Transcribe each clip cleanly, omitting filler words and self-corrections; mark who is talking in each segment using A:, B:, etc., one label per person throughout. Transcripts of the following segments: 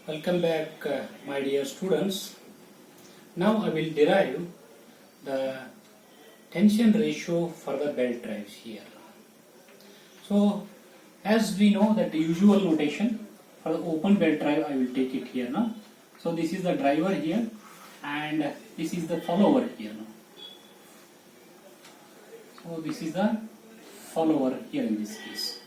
A: Welcome back, my dear students. Now I will derive the tension ratio for the belt drives here. So, as we know that the usual notation for the open belt drive, I will take it here now. So this is the driver here, and this is the follower here now. So this is the follower here in this case.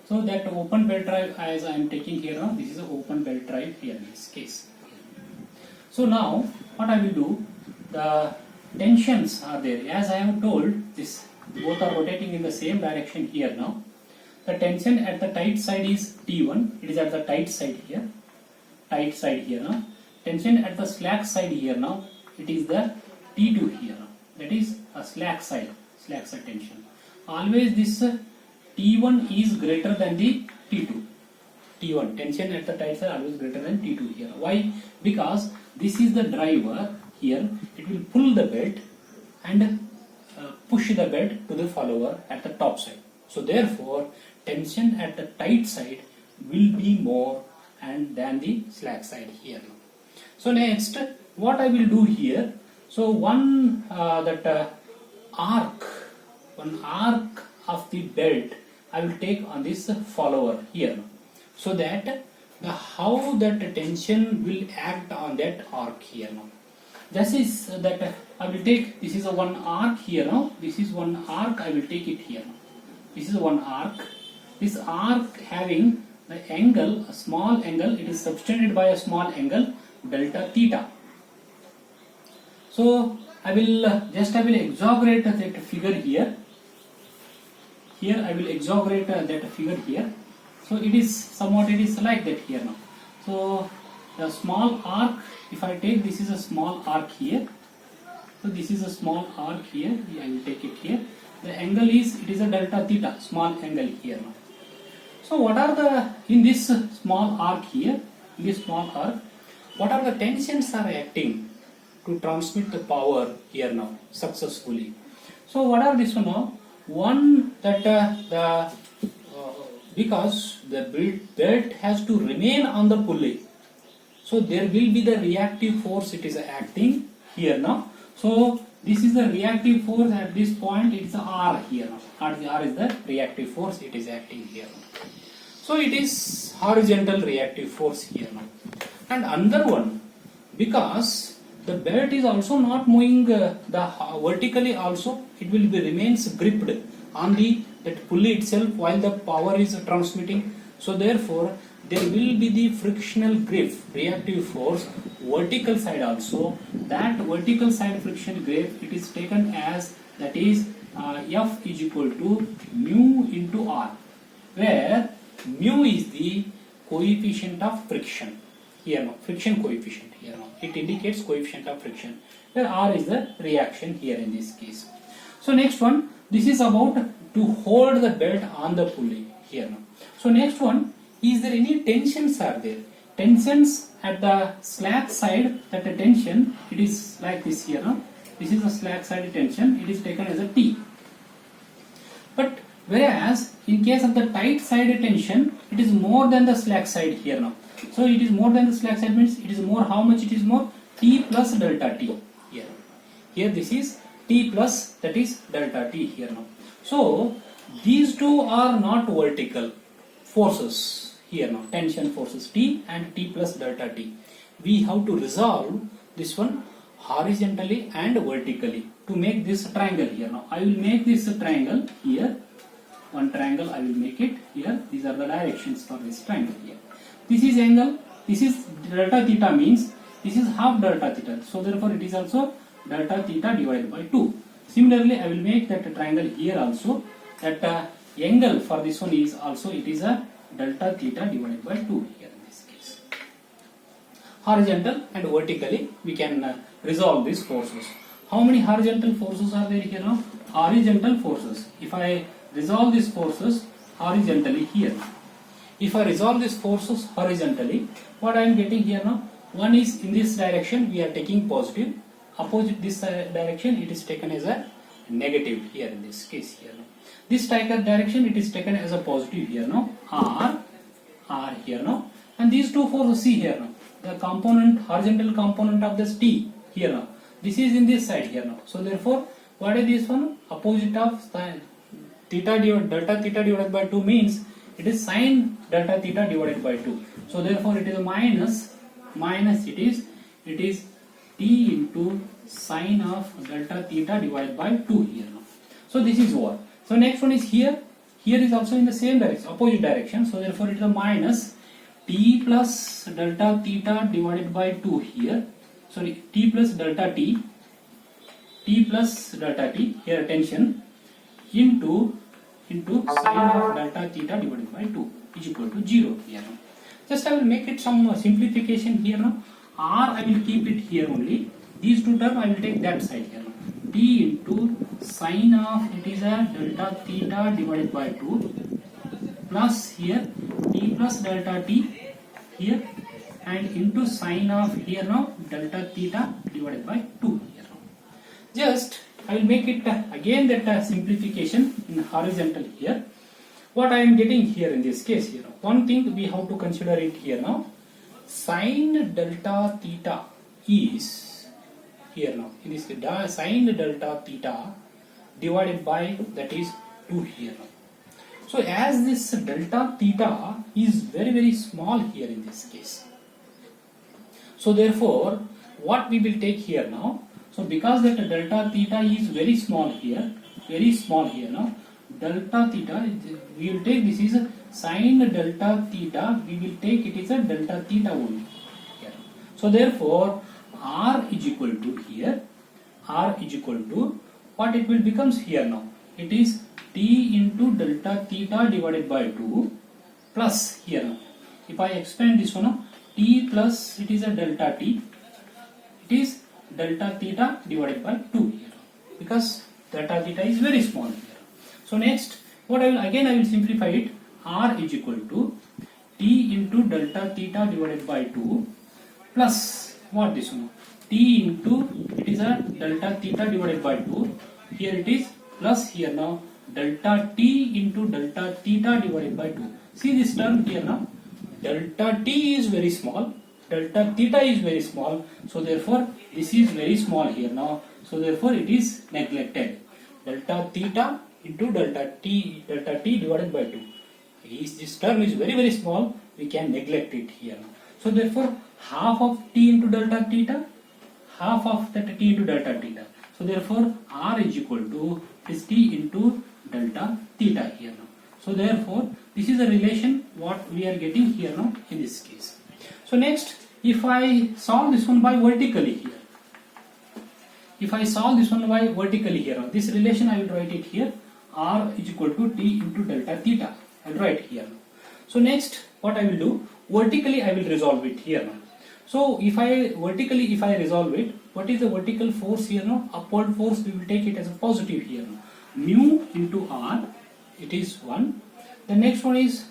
A: So that open belt drive, as I am taking here now, this is an open belt drive here in this case. So now what I will do, the tensions are there. As I have told, this both are rotating in the same direction here now. The tension at the tight side is T1, it is at the tight side here now. Tension at the slack side here now, it is the T2 here now. That is a slack side tension. Always this T1 is greater than the T2. T1, tension at the tight side always greater than T2 here. Why? Because this is the driver here, it will pull the belt and push the belt to the follower at the top side. So therefore, tension at the tight side will be more and than the slack side here. So next, what I will do here, so one arc of the belt I will take on this follower here, so that how that tension will act on that arc here now. This is that I will take, this is a one arc here now, this is one arc, I will take it here now. This is one arc. This arc having the angle, a small angle, it is subtended by a small angle delta theta. So I will exaggerate that figure here. Here I will exaggerate that figure here. So it is somewhat, it is like that here now. So the small arc, if I take, this is a small arc here. So this is a small arc here, I will take it here. The angle is, it is a delta theta, small angle here now. So what are the, in this small arc here, in this small arc, what are the tensions are acting to transmit the power here now successfully? So what are this one now? One, that because the belt has to remain on the pulley, so there will be the reactive force it is acting here now. So this is the reactive force at this point, it is R here now. R is the reactive force it is acting here now. So it is horizontal reactive force here now. And another one, because the belt is also not moving vertically also, it will be remains gripped on that pulley itself while the power is transmitting. So therefore there will be the frictional grip, reactive force, vertical side also. That vertical side friction grip, it is taken as, that is F is equal to mu into R, where mu is the coefficient of friction here now, friction coefficient here now. It indicates coefficient of friction, where R is the reaction here in this case. So next one, this is about to hold the belt on the pulley here now. So next one, is there any tensions are there? Tensions at the slack side, that the tension, it is like this here now. This is a slack side tension, it is taken as a T. But whereas in case of the tight side tension, it is more than the slack side here now. So it is more than the slack side means it is more, how much it is more? T plus delta T here. Here this is T plus, that is delta T here now. So these two are not vertical forces here now, tension forces T and T plus delta T. We have to resolve this one horizontally and vertically to make this triangle here now. I will make this triangle here. One triangle I will make it here. These are the directions for this triangle here. This is angle, this is delta theta, means this is half delta theta. So therefore it is also delta theta divided by 2. Similarly, I will make that triangle here also. That angle for this one is also, it is a delta theta divided by 2 here in this case. Horizontal and vertically we can resolve these forces. How many horizontal forces are there here now? Horizontal forces. If I resolve these forces horizontally here, if I resolve these forces horizontally, what I am getting here now? One is in this direction we are taking positive, opposite this direction it is taken as a negative here in this case here now. This direction it is taken as a positive here now, R here now, and these two forces, see here now, the component, horizontal component of this T here now, this is in this side here now. So therefore, what is this one? Opposite of theta divided delta theta divided by 2 means it is sine delta theta divided by 2. So therefore, it is a minus it is T into sine of delta theta divided by 2 here now. So this is what. So next one is here. Here is also in the same direction, opposite direction. So therefore, it is a minus T plus delta theta divided by 2 here. Sorry, T plus delta T here, attention, into sine of delta theta divided by 2 is equal to 0 here now. Just I will make it some simplification here now. R I will keep it here only. These two terms I will take that side here now. T into sine of, it is a delta theta divided by 2 plus here T plus delta T here, and into sine of here now delta theta divided by 2 here now. Just I will make it again that simplification in horizontal here. What I am getting here in this case here, one thing we have to consider it here now, sine delta theta is here now, in this case sine delta theta divided by, that is 2 here now. So as this delta theta is very small here in this case, so therefore what we will take here now, so because that delta theta is very small here now, delta theta, we will take, this is sine delta theta, we will take it is a delta theta only here. So therefore R is equal to here, R is equal to, what it will becomes here now, it is T into delta theta divided by 2 plus here now, if I expand this one now, T plus, it is a delta T, it is delta theta divided by 2 here, because delta theta is very small here. So next, what I will simplify it, R is equal to T into delta theta divided by 2 plus, what this one, T into, it is a delta theta divided by 2, here it is plus here now delta T into delta theta divided by 2. See this term here now, delta T is very small, delta theta is very small, so therefore this is very small here now, so therefore it is neglected. Delta theta into delta T divided by 2. This term is very small, we can neglect it here now. So therefore half of T into delta theta, half of that T into delta theta. So therefore R is equal to is T into delta theta here now. So therefore this is a relation what we are getting here now in this case. So next, if I solve this one by vertically here, this relation I will write it here, R is equal to T into delta theta, I will write here now. So next, what I will do, vertically I will resolve it here now. So if I resolve it, what is the vertical force here now? Upward force, we will take it as a positive here now. Mu into R, it is 1. The next one is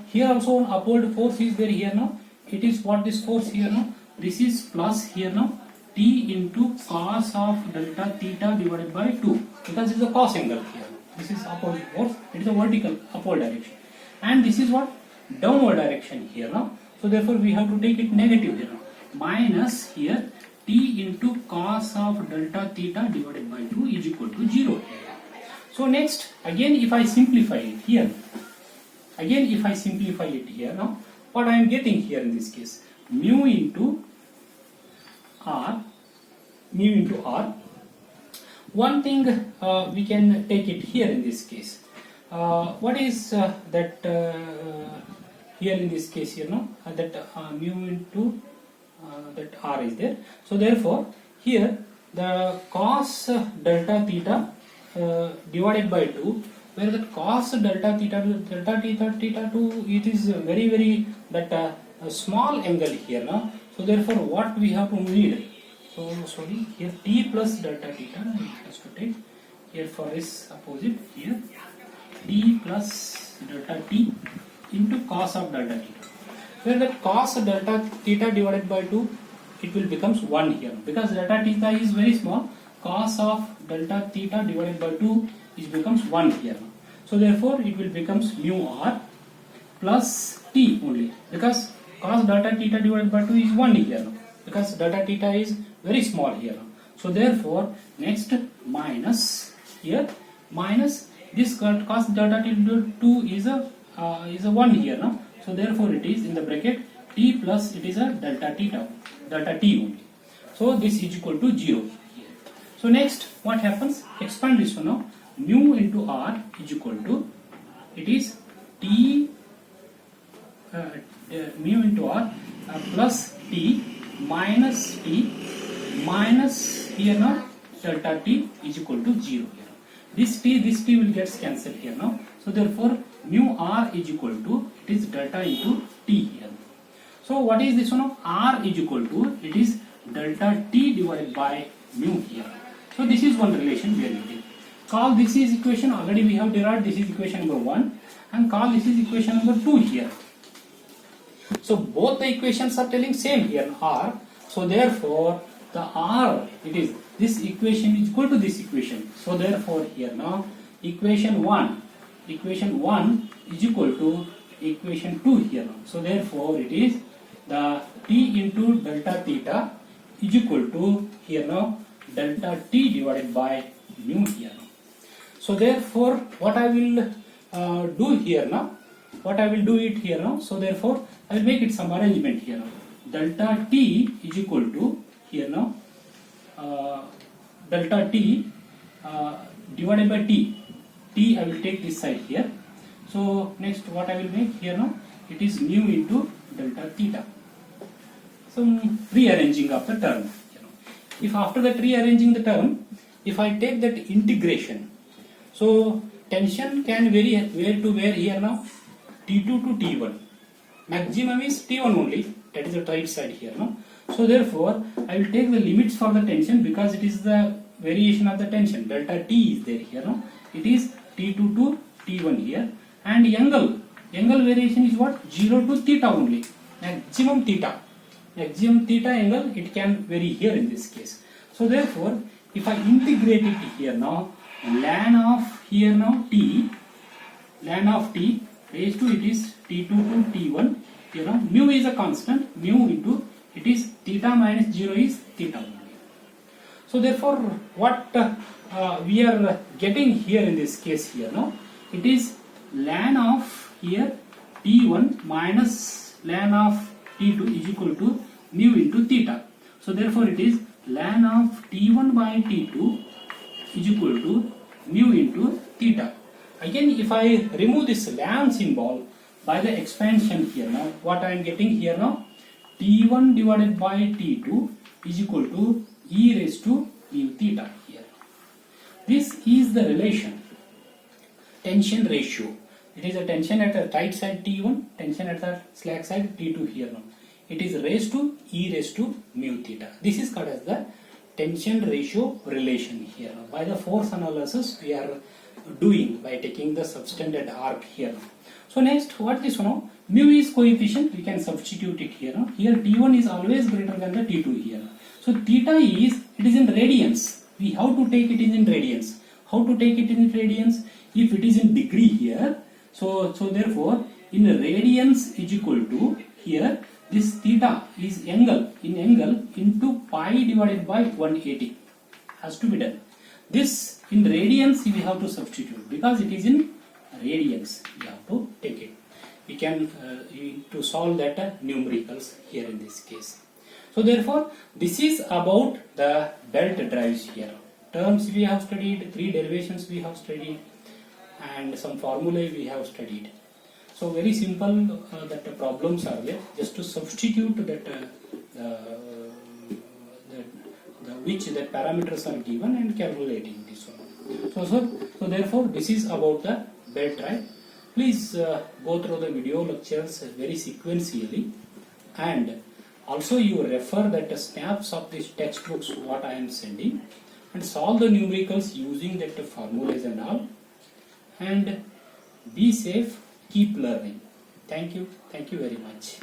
A: here also upward force is there here now. It is what this force here now? This is plus here now, T into cos of delta theta divided by 2, because it is a cos angle here. This is upward force, it is a vertical upward direction, and this is what? Downward direction here now. So therefore we have to take it negative here now, minus here T into cos of delta theta divided by 2 is equal to 0 here. So next, again if I simplify it here, now, what I am getting here in this case, mu into R. One thing we can take it here in this case. What is that here in this case here now? That mu into that R is there. So therefore here the cos delta theta divided by 2, where the cos delta theta 2, it is very that small angle here now. So therefore what we have to need, so sorry, here T plus delta theta has to take here for this opposite here, T plus delta T into cos of delta theta, where the cos delta theta divided by 2, it will becomes 1 here, because delta theta is very small, cos of delta theta divided by 2 is becomes 1 here. So therefore it will becomes mu R plus T only, because cos delta theta divided by 2 is 1 here now, because delta theta is very small here now. So therefore next minus here, minus this cos delta theta 2 is a 1 here now. So therefore it is in the bracket t plus it is a delta theta, delta t only. So this is equal to 0 here. So next what happens? Expand this one now. Mu into r is equal to, it is t mu into r plus t minus here now delta t is equal to 0 here. This t will get cancelled here now. So therefore mu r is equal to, it is delta into t here. So what is this one? R is equal to, it is delta t divided by mu here. So this is one relation we are using. Call this is equation, already we have derived, this is equation number 1, and call this is equation number 2 here. So both the equations are telling same here, R. So therefore the R, it is, this equation is equal to this equation. So therefore here now equation 1 is equal to equation 2 here now. So therefore it is the t into delta theta is equal to here now delta t divided by mu here now. So therefore what I will do here now, so therefore I will make it some arrangement here now. Delta t is equal to here now delta t divided by t I will take this side here. So next what I will make here now, it is mu into delta theta. Some rearranging of the term. If after that rearranging the term, if I take that integration, so tension can vary where to where here now, T2 to T1. Maximum is T1 only, that is the right side here now. So therefore I will take the limits for the tension, because it is the variation of the tension. Delta T is there here now. It is T2 to T1 here, and angle variation is what? 0 to theta only. Maximum theta angle it can vary here in this case. So therefore if I integrate it here now, ln of here now t raised to, it is T2 to T1 here now. Mu is a constant, mu into, it is theta minus 0 is theta only. So therefore what we are getting here in this case here now, it is ln of here T1 minus ln of T2 is equal to mu into theta. So therefore it is ln of T1 by T2 is equal to mu into theta. Again if I remove this ln symbol by the expansion here now, what I am getting here now, T1 divided by T2 is equal to e raised to mu theta here. This is the relation, tension ratio. It is a tension at the tight side T1, tension at the slack side T2 here now. It is raised to e raised to mu theta. This is called as the tension ratio relation here. By the force analysis we are doing by taking the subtended arc here. So next what this one now? Mu is coefficient, we can substitute it here now. Here T1 is always greater than the T2 here. So theta is, it is in radians. We have to take it in radians. How to take it in radians? If it is in degree here, so therefore in radians is equal to here, this theta is angle into pi divided by 180 has to be done. This in radians we have to substitute, because it is in radians we have to take it. We can to solve that numericals here in this case. So therefore this is about the belt drives here. Terms we have studied, 3 derivations we have studied, and some formulae we have studied. So very simple that the problems are there. Just to substitute that which the parameters are given and calculating this one. So therefore this is about the belt drive. Please go through the video lectures very sequentially, and also you refer that snaps of these textbooks what I am sending, and solve the numericals using that formulas and all, and be safe, keep learning. Thank you very much.